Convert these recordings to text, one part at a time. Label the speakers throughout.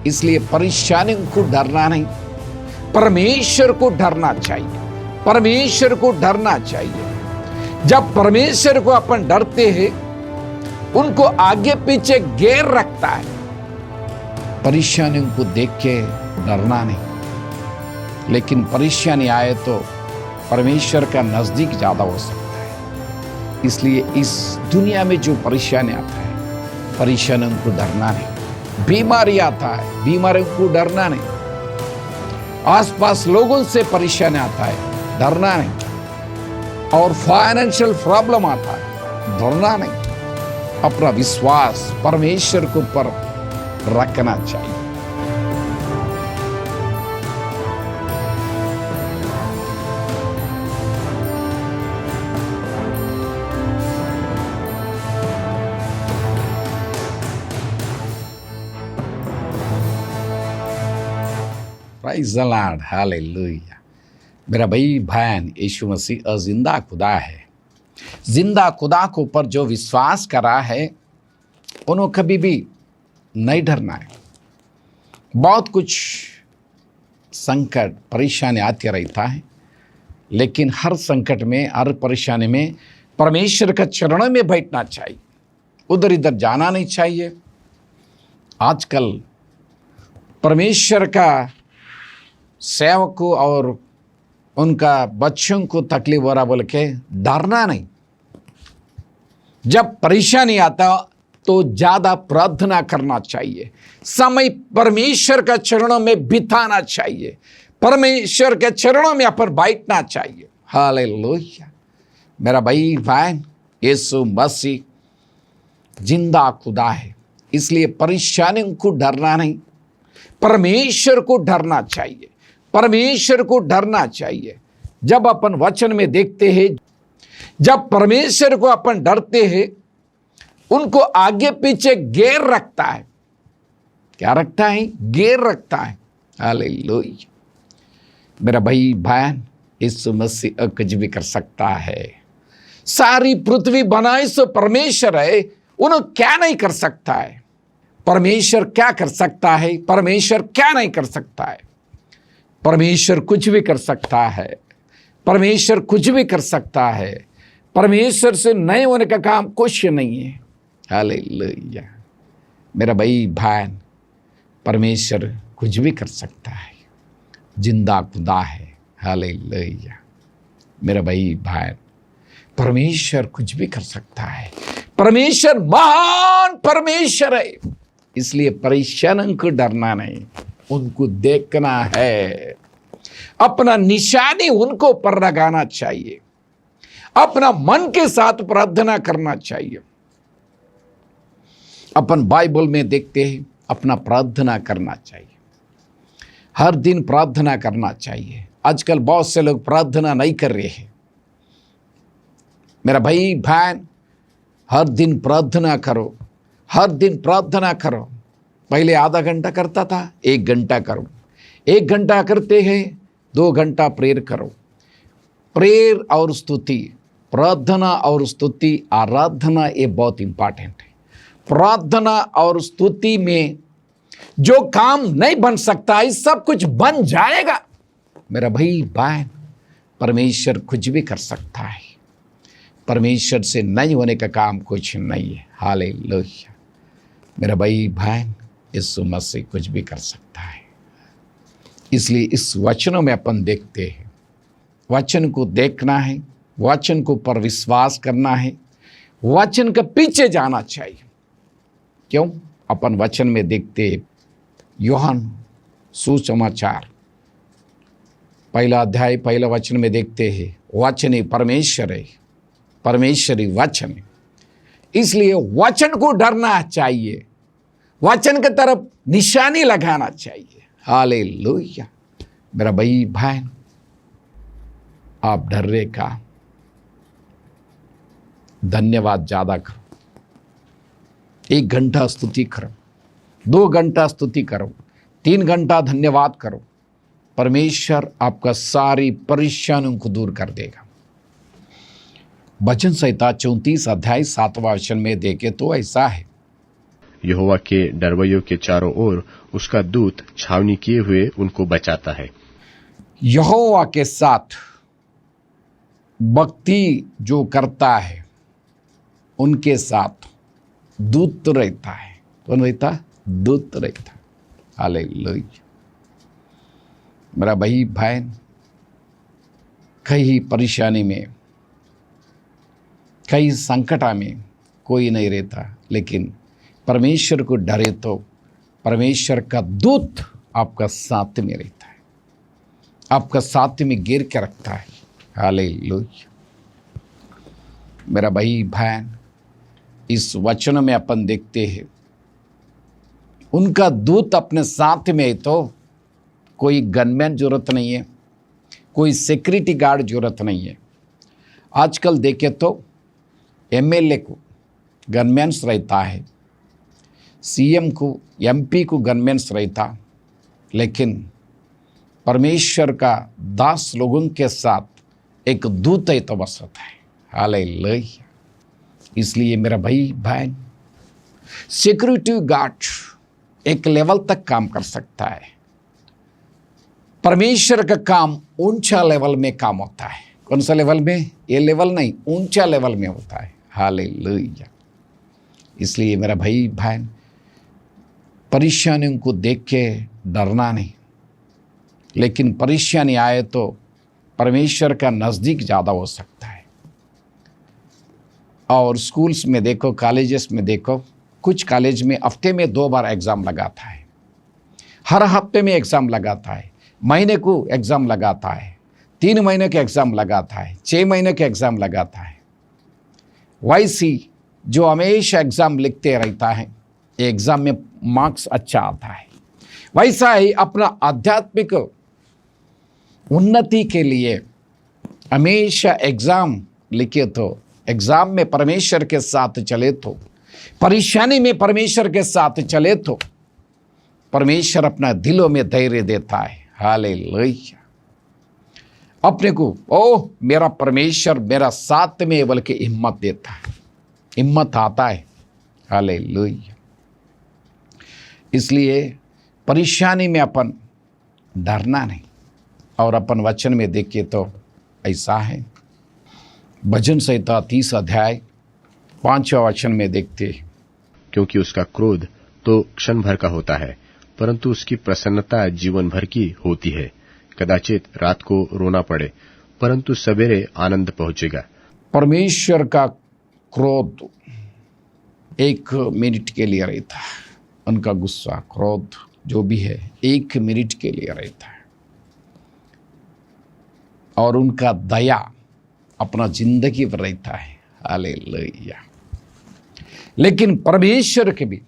Speaker 1: इसलिए परेशानियों को डरना नहीं, परमेश्वर को डरना चाहिए। परमेश्वर को डरना चाहिए। जब परमेश्वर को अपन डरते हैं, उनको आगे पीछे घेर रखता है। परेशानियों को देख के डरना नहीं, लेकिन परेशानी आए तो परमेश्वर का नजदीक ज्यादा हो सकता है। इसलिए इस दुनिया में जो परेशानी आता है, परेशानियों को डरना नहीं। बीमारी आता है, बीमारियों को डरना नहीं। आसपास लोगों से परेशानी आता है, डरना नहीं। और फाइनेंशियल प्रॉब्लम आता है, डरना नहीं। अपना विश्वास परमेश्वर के ऊपर रखना चाहिए। Praise the Lord, hallelujah. मेरा भाई बहन, यीशु मसीह जिंदा खुदा है। जिंदा खुदा के ऊपर जो विश्वास करा है, उन्होंने कभी भी नहीं डरना है। बहुत कुछ संकट परेशानी आती रहता है, लेकिन हर संकट में, हर परेशानी में परमेश्वर का चरणों में बैठना चाहिए। उधर इधर जाना नहीं चाहिए। आजकल परमेश्वर का सेवक को और उनका बच्चों को तकलीफ हो रहा बोल के डरना नहीं। जब परेशानी आता तो ज्यादा प्रार्थना करना चाहिए। समय परमेश्वर के चरणों में बिताना चाहिए। परमेश्वर के चरणों में अपन बैठना चाहिए। हालेलुया। मेरा भाई बहन, यीशु मसीह जिंदा खुदा है, इसलिए परेशानियों को डरना नहीं, परमेश्वर को डरना चाहिए। परमेश्वर को डरना चाहिए। जब अपन वचन में देखते हैं, जब परमेश्वर को अपन डरते हैं, उनको आगे पीछे घेर रखता है। क्या रखता है? घेर रखता है। हालेलुया। मेरा भाई बहन, यीशु मसीह कुछ भी कर सकता है। सारी पृथ्वी बनाई सो परमेश्वर है, उन्हें क्या नहीं कर सकता है? परमेश्वर क्या कर सकता है? परमेश्वर क्या नहीं कर सकता है? परमेश्वर कुछ भी कर सकता है। परमेश्वर कुछ भी कर सकता है। परमेश्वर से नहीं होने का काम कुछ नहीं है। हालेलुया। मेरा भाई बहन, परमेश्वर कुछ भी कर सकता है। जिंदा खुदा है। हालेलुया। मेरा भाई बहन, परमेश्वर कुछ भी कर सकता है। परमेश्वर महान परमेश्वर है, इसलिए परेशान को डरना नहीं, उनको देखना है। अपना निशानी उनको पर लगाना चाहिए। अपना मन के साथ प्रार्थना करना चाहिए। अपन बाइबल में देखते हैं, अपना प्रार्थना करना चाहिए। हर दिन प्रार्थना करना चाहिए। आजकल बहुत से लोग प्रार्थना नहीं कर रहे हैं। मेरा भाई बहन, हर दिन प्रार्थना करो। हर दिन प्रार्थना करो। पहले आधा घंटा करता था, 1 घंटा करो। 1 घंटा करते हैं, 2 घंटा प्रेयर करो। प्रेयर और स्तुति, प्रार्थना और स्तुति, आराधना, ये बहुत इंपॉर्टेंट है। प्रार्थना और स्तुति में जो काम नहीं बन सकता है, सब कुछ बन जाएगा। मेरा भाई बहन, परमेश्वर कुछ भी कर सकता है। परमेश्वर से नहीं होने का काम कुछ नहीं है। हालेलुया। मेरा भाई बहन, यीशु मसीह कुछ भी कर सकता है। इसलिए इस वचनों में अपन देखते हैं, वचन को देखना है, वचन को पर विश्वास करना है, वचन के पीछे जाना चाहिए। क्यों? अपन वचन में देखते हैं, यूहन्ना सुसमाचार 1 अध्याय 1 वचन में देखते हैं, वचन ही परमेश्वर है, परमेश्वर ही वचन है। इसलिए वचन को डरना चाहिए, वचन की तरफ निशानी लगाना चाहिए। हालेलुया। मेरा भाई बहन, आप डरने का धन्यवाद ज्यादा करो। 1 घंटा स्तुति करो, 2 घंटा स्तुति करो, 3 घंटा धन्यवाद करो। परमेश्वर आपका सारी परेशानियों को दूर कर देगा। भजन संहिता 34 अध्याय 7वां वचन में देखे तो ऐसा है,
Speaker 2: यहोवा के डरवैयों के चारों ओर उसका दूत छावनी किए हुए उनको बचाता है।
Speaker 1: यहोवा के साथ भक्ति जो करता है उनके साथ दूत रहता है। कौन रहता? दूत रहता। हालेलुया। मेरा भाई बहन, कई परेशानी में, कई संकट में कोई नहीं रहता, लेकिन परमेश्वर को डरे तो परमेश्वर का दूत आपका साथ में रहता है, आपका साथ में गिर के रखता है। हालेलुया। मेरा भाई बहन, इस वचन में अपन देखते हैं उनका दूत अपने साथ में है तो कोई गनमैन जरूरत नहीं है, कोई सिक्योरिटी गार्ड जरूरत नहीं है। आजकल देखे तो एमएलए को गनमैन्स रहता है, सीएम को, एमपी को गनमैन्स रहता, लेकिन परमेश्वर का दास लोगों के साथ एक दूत है तो बस होता है। हालेलुया। इसलिए मेरा भाई बहन, सिक्योरिटी गार्ड एक लेवल तक काम कर सकता है, परमेश्वर का काम ऊंचा लेवल में काम होता है। कौन सा लेवल में? ये लेवल नहीं, ऊंचा लेवल में होता है। हालेलुया। इसलिए मेरा भाई बहन, परेशानियों को देख के डरना नहीं, लेकिन परेशानी आए तो परमेश्वर का नज़दीक ज़्यादा हो सकता है। और स्कूल्स में देखो, कॉलेजेस में देखो, कुछ कॉलेज में हफ्ते में 2 बार एग्ज़ाम लगाता है, हर हफ्ते में एग्ज़ाम लगाता है, महीने को एग्ज़ाम लगाता है, 3 महीने के एग्ज़ाम लगाता है, 6 महीने के एग्ज़ाम लगाता है। वाईसी जो हमेशा एग्ज़ाम लिखते रहता है, एग्ज़ाम में मार्क्स अच्छा आता है। वैसा ही अपना आध्यात्मिक उन्नति के लिए हमेशा एग्ज़ाम लिखे तो, एग्ज़ाम में परमेश्वर के साथ चले तो, परेशानी में परमेश्वर के साथ चले तो परमेश्वर अपना दिलों में धैर्य देता है। हालेलुया। अपने को ओह मेरा परमेश्वर मेरा साथ में बोल के हिम्मत देता है, हिम्मत आता है। हालेलुया। इसलिए परेशानी में अपन डरना नहीं। और अपन वचन में देखिए तो ऐसा है, भजन संहिता 30 अध्याय 5वां वचन में देखते हैं,
Speaker 2: क्योंकि उसका क्रोध तो क्षण भर का होता है, परंतु उसकी प्रसन्नता जीवन भर की होती है। कदाचित रात को रोना पड़े, परंतु सवेरे आनंद पहुंचेगा।
Speaker 1: परमेश्वर का क्रोध 1 मिनट के लिए रहता है, उनका गुस्सा, क्रोध जो भी है 1 मिनट के लिए रहता है, और उनका दया अपना जिंदगी पर रहता है। हालेलुया। लेकिन परमेश्वर के भी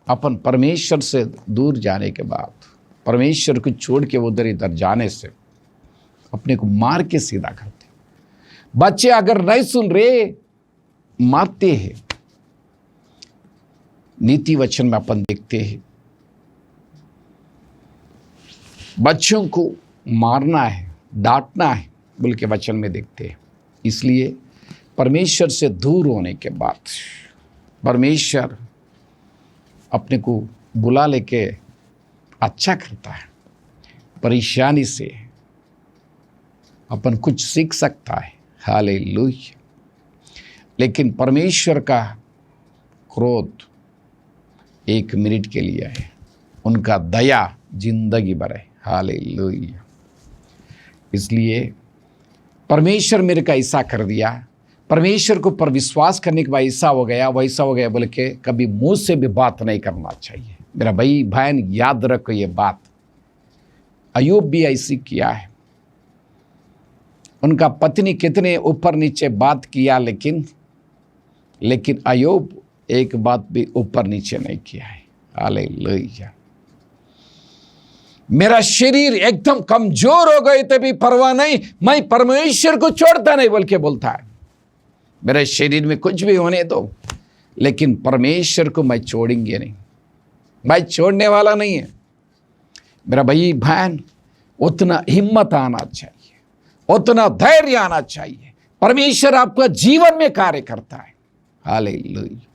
Speaker 1: अपन परमेश्वर से दूर जाने के बाद, परमेश्वर को छोड़ के उधर इधर जाने से अपने को मार के सीधा करते। बच्चे अगर नहीं सुन रहे, मारते हैं। नीति वचन में अपन देखते हैं बच्चों को मारना है, डांटना है बोल के वचन में देखते हैं। इसलिए परमेश्वर से दूर होने के बाद परमेश्वर अपने को बुला लेके अच्छा करता है। परेशानी से अपन कुछ सीख सकता है। हालेलुया। लेकिन परमेश्वर का क्रोध 1 मिनट के लिए है, उनका दया जिंदगी भर है। हालेलुया। इसलिए परमेश्वर मेरे का ऐसा कर दिया, परमेश्वर को पर विश्वास करने के बाद ऐसा हो गया वैसा हो गया बोल के कभी मुंह से भी बात नहीं करना चाहिए। मेरा भाई बहन याद रखो ये बात। अय्यूब भी ऐसी किया है, उनका पत्नी कितने ऊपर नीचे बात किया, लेकिन अय्यूब एक बात भी ऊपर नीचे नहीं किया है। हालेलुया। मेरा शरीर एकदम कमजोर हो गए तो भी परवाह नहीं, मैं परमेश्वर को छोड़ता नहीं बोल के बोलता है। मेरे शरीर में कुछ भी होने दो, लेकिन परमेश्वर को मैं छोड़ेंगे नहीं, मैं छोड़ने वाला नहीं है। मेरा भाई बहन, उतना हिम्मत आना चाहिए, उतना धैर्य आना चाहिए। परमेश्वर आपका जीवन में कार्य करता है। हालेलुया।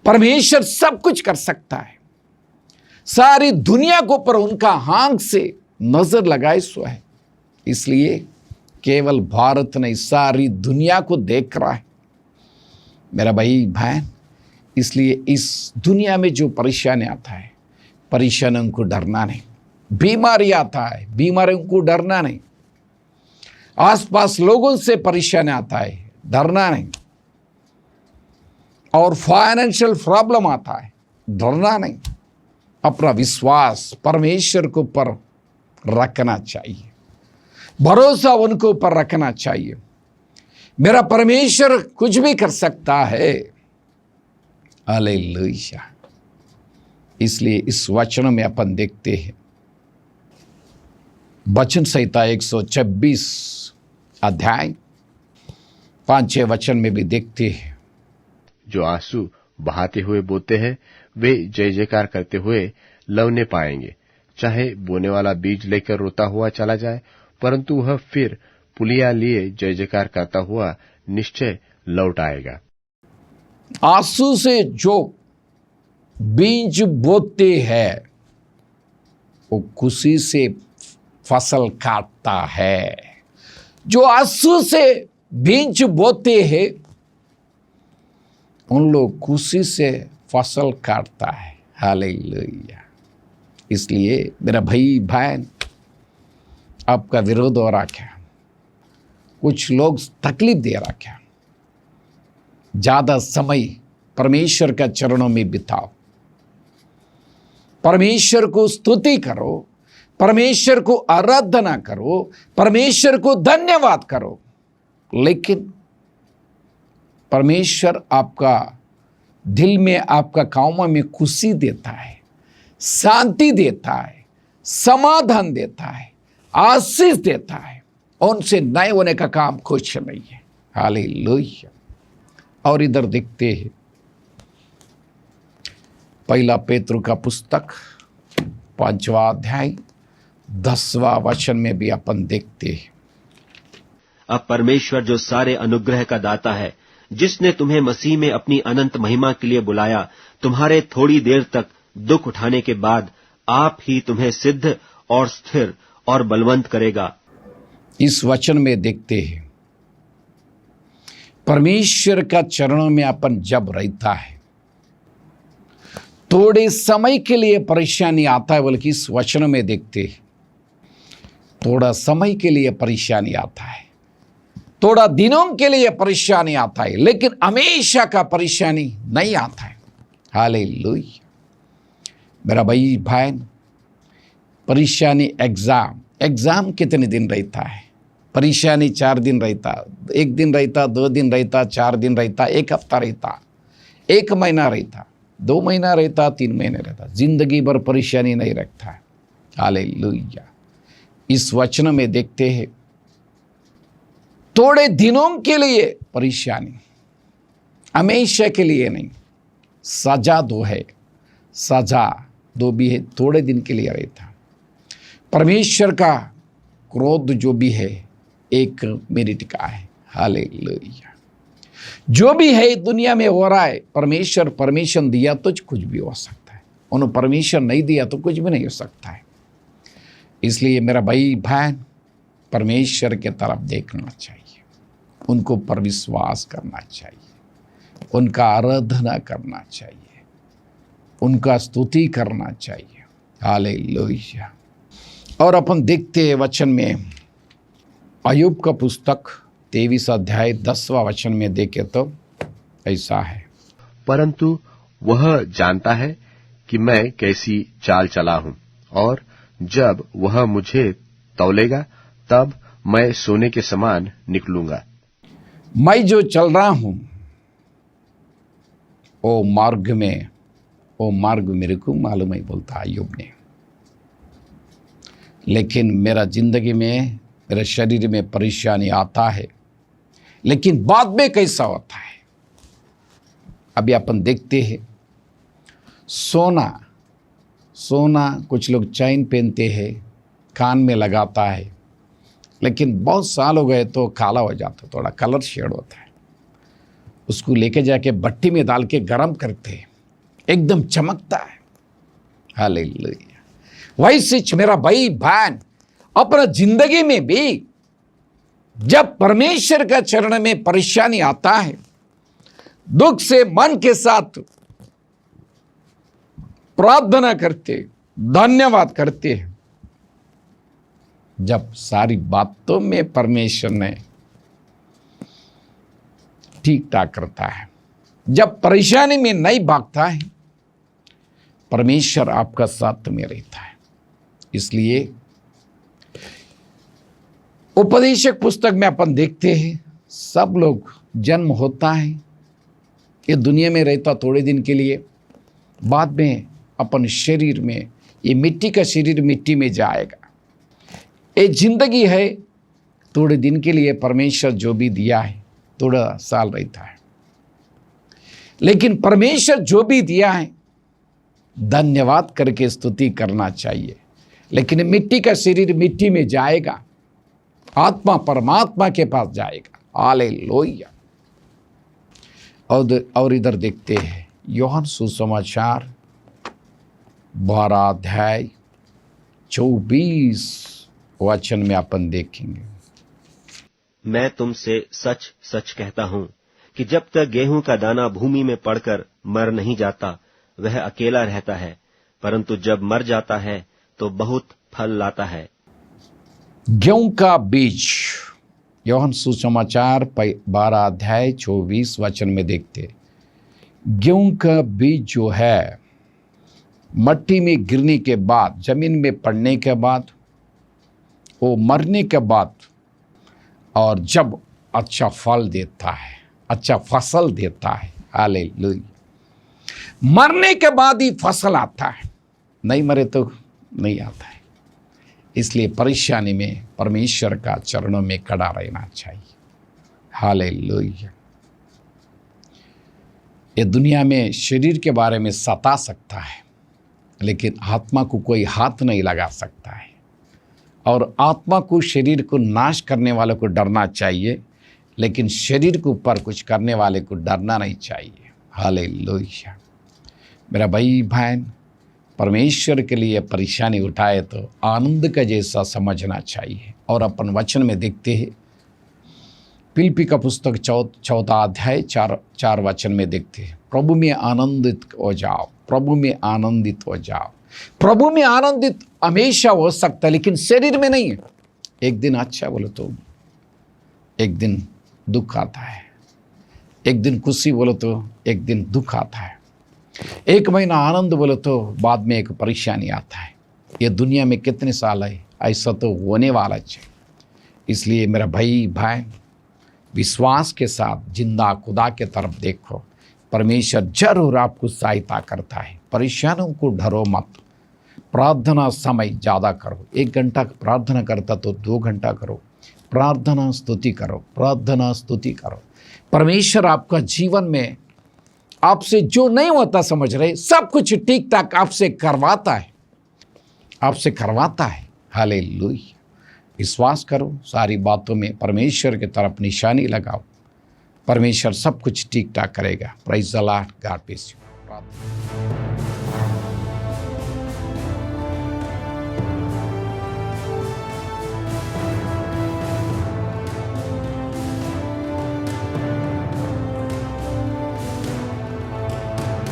Speaker 1: परमेश्वर सब कुछ कर सकता है। सारी दुनिया को पर उनका आंख से नजर लगाए सो है, इसलिए केवल भारत नहीं सारी दुनिया को देख रहा है मेरा भाई बहन। इसलिए इस दुनिया में जो परेशानी आता है, परेशानियों को डरना नहीं। बीमारी आता है, बीमारियों को डरना नहीं। आसपास लोगों से परेशानी आता है, डरना नहीं। और फाइनेंशियल प्रॉब्लम आता है, डरना नहीं। अपना विश्वास परमेश्वर के ऊपर रखना चाहिए, भरोसा उनके ऊपर रखना चाहिए। मेरा परमेश्वर कुछ भी कर सकता है। हालेलुया। इसलिए इस वचन में अपन देखते हैं, वचन संहिता 126 अध्याय 5-6 वचन में भी देखते हैं,
Speaker 2: जो आंसू बहाते हुए बोते हैं वे जय जयकार करते हुए लवने पाएंगे। चाहे बोने वाला बीज लेकर रोता हुआ चला जाए, परंतु वह फिर पुलिया लिए जय जयकार करता हुआ निश्चय लौट आएगा।
Speaker 1: आंसू से जो बीज बोते हैं वो खुशी से फसल काटता है। जो आंसू से बीज बोते हैं उन लोग खुशी से फसल काटता है। हालेलुया। इसलिए मेरा भाई बहन, आपका विरोध हो रहा क्या, कुछ लोग तकलीफ दे रहा क्या, ज्यादा समय परमेश्वर का चरणों में बिताओ, परमेश्वर को स्तुति करो, परमेश्वर को आराधना करो, परमेश्वर को धन्यवाद करो। लेकिन परमेश्वर आपका दिल में, आपका कामों में खुशी देता है, शांति देता है, समाधान देता है, आशीष देता है। उनसे नए होने का काम कुछ नहीं है। हालेलुया। और इधर देखते हैं, पहला पेतरू का पुस्तक 5वां अध्याय 10वां वचन में भी अपन देखते हैं,
Speaker 3: अब परमेश्वर जो सारे अनुग्रह का दाता है, जिसने तुम्हें मसीह में अपनी अनंत महिमा के लिए बुलाया, तुम्हारे थोड़ी देर तक दुख उठाने के बाद आप ही तुम्हें सिद्ध और स्थिर और बलवंत करेगा।
Speaker 1: इस वचन में देखते हैं, परमेश्वर का चरणों में अपन जब रहता है, थोड़े समय के लिए परेशानी आता है, बल्कि इस वचन में देखते हैं थोड़ा समय के लिए परेशानी आता है, थोड़ा दिनों के लिए परेशानी आता है, लेकिन हमेशा का परेशानी नहीं आता है। हालेलुया। मेरा भाई बहन, परेशानी एग्जाम कितने दिन रहता है? परेशानी 4 दिन रहता, 1 दिन रहता, 2 दिन रहता, 4 दिन रहता, 1 हफ्ता रहता, 1 महीना रहता, 2 महीना रहता, 3 महीने रहता। जिंदगी भर परेशानी नहीं रखता है। हालेलुया। इस वचन में देखते हैं, थोड़े दिनों के लिए परेशानी, हमेशा के लिए नहीं। सजा 2 है, सजा 2 भी है, थोड़े दिन के लिए रहता। परमेश्वर का क्रोध जो भी है 1 मिनट का है। हालेलुया। जो भी है दुनिया में हो रहा है, परमेश्वर दिया तो कुछ भी हो सकता है, उन्होंने परमेश्वर नहीं दिया तो कुछ भी नहीं हो सकता है। इसलिए मेरा भाई बहन, परमेश्वर के तरफ देखना चाहिए, उनको पर विश्वास करना चाहिए, उनका आराधना करना चाहिए, उनका स्तुति करना चाहिए। हालेलुया। और अपन देखते हैं वचन में, अय्यूब का पुस्तक 23 अध्याय 10वां वचन में देखे तो ऐसा है,
Speaker 2: परंतु वह जानता है कि मैं कैसी चाल चला हूं, और जब वह मुझे तौलेगा तब मैं सोने के समान निकलूंगा।
Speaker 1: मैं जो चल रहा हूं वो मार्ग मेरे को मालूम है, बोलता अय्यूब ने। लेकिन मेरा जिंदगी में, मेरे शरीर में परेशानी आता है, लेकिन बाद में कैसा होता है अभी अपन देखते हैं। सोना कुछ लोग चैन पहनते हैं, कान में लगाता है, लेकिन बहुत साल हो गए तो काला हो जाता, थोड़ा कलर शेड होता है। उसको लेके जाके भट्टी में डाल के गर्म करते हैं, एकदम चमकता है। हालेलुया। वैसे मेरा भाई बहन अपना जिंदगी में भी जब परमेश्वर का चरण में परेशानी आता है, दुख से मन के साथ प्रार्थना करते, धन्यवाद करते हैं, जब सारी बातों में परमेश्वर ने ठीक ठाक करता है, जब परेशानी में नहीं भागता है, परमेश्वर आपका साथ में रहता है। इसलिए उपदेशक पुस्तक में अपन देखते हैं, सब लोग जन्म होता है, ये दुनिया में रहता थोड़े दिन के लिए, बाद में अपन शरीर में, ये मिट्टी का शरीर मिट्टी में जाएगा। ये जिंदगी है थोड़े दिन के लिए, परमेश्वर जो भी दिया है थोड़ा साल रहता है, लेकिन परमेश्वर जो भी दिया है धन्यवाद करके स्तुति करना चाहिए। लेकिन मिट्टी का शरीर मिट्टी में जाएगा, आत्मा परमात्मा के पास जाएगा। हालेलुया। और इधर देखते हैं यूहन्ना सुसमाचार 12 अध्याय 24 वचन में अपन देखेंगे।
Speaker 3: मैं तुमसे सच सच कहता हूं कि जब तक गेहूं का दाना भूमि में पड़कर मर नहीं जाता, वह अकेला रहता है, परंतु जब मर जाता है तो बहुत फल लाता है।
Speaker 1: गेहूं का बीज, यूहन्ना सुसमाचार 12 अध्याय 24 वचन में देखते, गेहूं का बीज जो है मट्टी में गिरने के बाद, जमीन में पड़ने के बाद, वो मरने के बाद, और जब अच्छा फल देता है, अच्छा फसल देता है। हालेलुया। मरने के बाद ही फसल आता है, नहीं मरे तो नहीं आता है। इसलिए परेशानी में परमेश्वर का चरणों में खड़ा रहना चाहिए। हालेलुया। ये दुनिया में शरीर के बारे में सता सकता है, लेकिन आत्मा को कोई हाथ नहीं लगा सकता है। और आत्मा को, शरीर को नाश करने वाले को डरना चाहिए, लेकिन शरीर के ऊपर कुछ करने वाले को डरना नहीं चाहिए। हालेलुया। मेरा भाई बहन, परमेश्वर के लिए परेशानी उठाए तो आनंद का जैसा समझना चाहिए। और अपन वचन में देखते हैं, फिलिप्पी का पुस्तक 14 अध्याय 4 वचन में देखते हैं, प्रभु में आनंदित हो जाओ, प्रभु में आनंदित हो जाओ। प्रभु में आनंदित हमेशा हो सकता है, लेकिन शरीर में नहीं है। एक दिन अच्छा बोलो तो एक दिन दुख आता है, एक दिन खुशी बोलो तो एक दिन दुख आता है, एक महीना आनंद बोलो तो बाद में एक परेशानी आता है। ये दुनिया में कितने साल है, ऐसा तो होने वाला है। इसलिए मेरा भाई बहन, विश्वास के साथ जिंदा खुदा के तरफ देखो, परमेश्वर जरूर आपको सहायता करता है। परेशानियों को डरो मत, प्रार्थना समय ज़्यादा करो। 1 घंटा प्रार्थना करता तो 2 घंटा करो, प्रार्थना स्तुति करो, प्रार्थना स्तुति करो। परमेश्वर आपका जीवन में आपसे जो नहीं होता समझ रहे, सब कुछ ठीक ठाक आपसे करवाता है, आपसे करवाता है। हालेलुया। विश्वास करो, सारी बातों में परमेश्वर की तरफ निशानी लगाओ, परमेश्वर सब कुछ ठीक ठाक करेगा। Praise the Lord, God bless you.